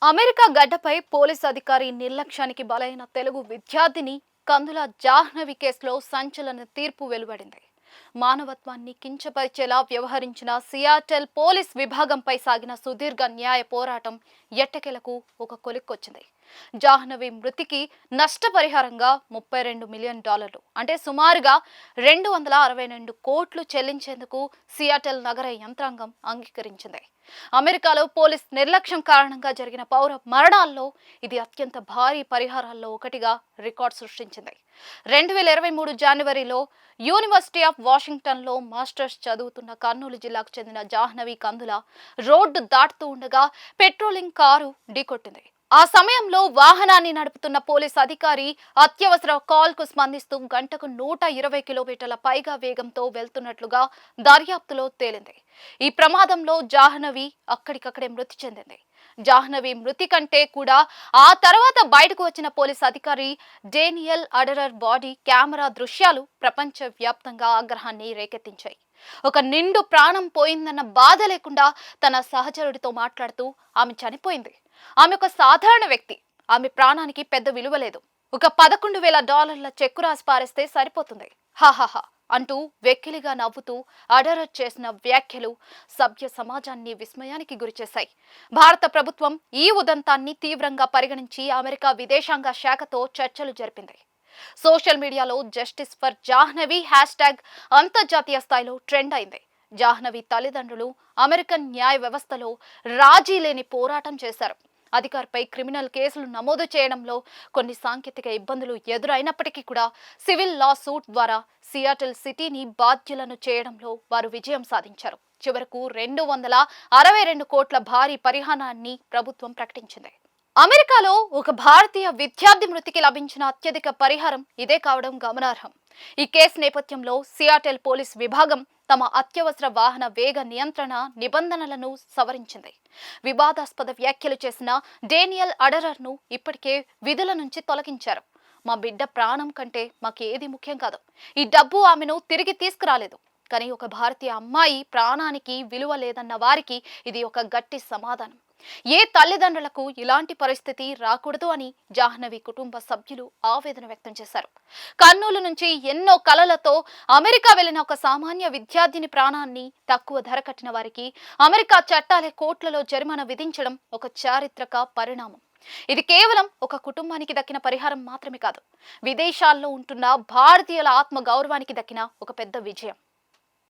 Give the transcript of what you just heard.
America గడ్డపై police అధికారి నిర్లక్ష్యానికి బలైన తెలుగు విద్యార్థిని కందుల జాహ్నవి కేసులో సంచలన తీర్పు వెలువడింది. మానవత్వాన్ని కించపరిచేలా వ్యవహరించిన సియాటెల్ పోలీస్ విభాగంపై సాగిన సుదీర్ఘ న్యాయ పోరాటం ఎట్టకేలకు ఒక కొలిక్కొచ్చింది. జాహ్నవి మృతికి నష్టపరిహారంగా $32 మిలియన్ అంటే సుమారుగా 262 కోట్లు చెల్లించేందుకు సియాటెల్ నగర యంత్రాంగం అంగీకరించింది. అమెరికాలో పోలీస్ నిర్లక్ష్యం కారణంగా జరిగిన పౌర మరణాల్లో ఇది అత్యంత భారీ పరిహారాల్లో ఒకటిగా రికార్డు సృష్టించింది. 2023 జనవరిలో యూనివర్సిటీ ఆఫ్ వాషింగ్టన్లో మాస్టర్స్ చదువుతున్న కర్నూలు జిల్లాకు చెందిన జాహ్నవి కందుల రోడ్డు దాటుతూ ఉండగా పెట్రోలింగ్ కారు ఢీకొట్టింది. ఆ సమయంలో వాహనాన్ని నడుపుతున్న పోలీస్ అధికారి అత్యవసర కాల్కు స్పందిస్తూ గంటకు 120 కిలోమీటర్ల పైగా వేగంతో వెళ్తున్నట్లుగా దర్యాప్తులో తేలింది. ఈ ప్రమాదంలో జాహ్నవి అక్కడికక్కడే మృతి చెందింది. జాహ్నవి మృతి కంటే కూడా ఆ తర్వాత బయటకు వచ్చిన పోలీస్ అధికారి డేనియల్ అడరర్ బాడీ కెమెరా దృశ్యాలు ప్రపంచ వ్యాప్తంగా ఆగ్రహాన్ని రేకెత్తించాయి. ఒక నిండు ప్రాణం పోయిందన్న బాధ లేకుండా తన సహచరుడితో మాట్లాడుతూ ఆమె చనిపోయింది. ఆమె ఒక సాధారణ వ్యక్తి. ఆమె ప్రాణానికి పెద్ద విలువ లేదు. ఒక $11,000 చెక్కు రాసి పారేస్తే సరిపోతుంది. హాహాహా అంటూ వెక్కిలిగా నవ్వుతూ అడరర్ చేసిన వ్యాఖ్యలు సభ్య సమాజాన్ని విస్మయానికి గురిచేశాయి. భారత ప్రభుత్వం ఈ ఉదంతాన్ని తీవ్రంగా పరిగణించి అమెరికా విదేశాంగ శాఖతో చర్చలు జరిపింది. సోషల్ మీడియాలో జస్టిస్ ఫర్ జాహ్నవి హ్యాష్ట్యాగ్ అంతర్జాతీయ స్థాయిలో ట్రెండ్ అయింది. జాహ్నవి తల్లిదండ్రులు అమెరికన్ న్యాయ వ్యవస్థలో రాజీ లేని పోరాటం చేశారు. అధికారిపై క్రిమినల్ కేసులు నమోదు చేయడంలో కొన్ని సాంకేతిక ఇబ్బందులు ఎదురైనప్పటికీ కూడా సివిల్ లా సూట్ ద్వారా సియాటెల్ సిటీని బాధ్యులను చేయడంలో వారు విజయం సాధించారు. చివరకు 262 కోట్ల భారీ పరిహారాన్ని ప్రభుత్వం ప్రకటించింది. అమెరికాలో ఒక భారతీయ విద్యార్థి మృతికి లభించిన అత్యధిక పరిహారం ఇదే కావడం గమనార్హం. ఈ కేసు నేపథ్యంలో సియాటెల్ పోలీస్ విభాగం తమ అత్యవసర వాహన వేగ నియంత్రణ నిబంధనలను సవరించింది. వివాదాస్పద వ్యాఖ్యలు చేసిన డేనియల్ అడరర్ను ఇప్పటికే విధుల నుంచి తొలగించారు. మా బిడ్డ ప్రాణం కంటే మాకేది ముఖ్యం కాదు. ఈ డబ్బు ఆమెను తిరిగి తీసుకురాలేదు. కానీ ఒక భారతీయ అమ్మాయి ప్రాణానికి విలువ లేదన్న వారికి ఇది ఒక గట్టి సమాధానం. ఏ తల్లిదండ్రులకు ఇలాంటి పరిస్థితి రాకూడదు అని జాహ్నవి కుటుంబ సభ్యులు ఆవేదన వ్యక్తం చేశారు. కర్నూలు నుంచి ఎన్నో కలలతో అమెరికా వెళ్లిన ఒక సామాన్య విద్యార్థిని ప్రాణాన్ని తక్కువ ధర కట్టిన వారికి అమెరికా చట్టాలే కోట్లలో జరిమానా విధించడం ఒక చారిత్రక పరిణామం. ఇది కేవలం ఒక కుటుంబానికి దక్కిన పరిహారం మాత్రమే కాదు, విదేశాల్లో ఉంటున్న భారతీయుల ఆత్మ గౌరవానికి దక్కిన ఒక పెద్ద విజయం.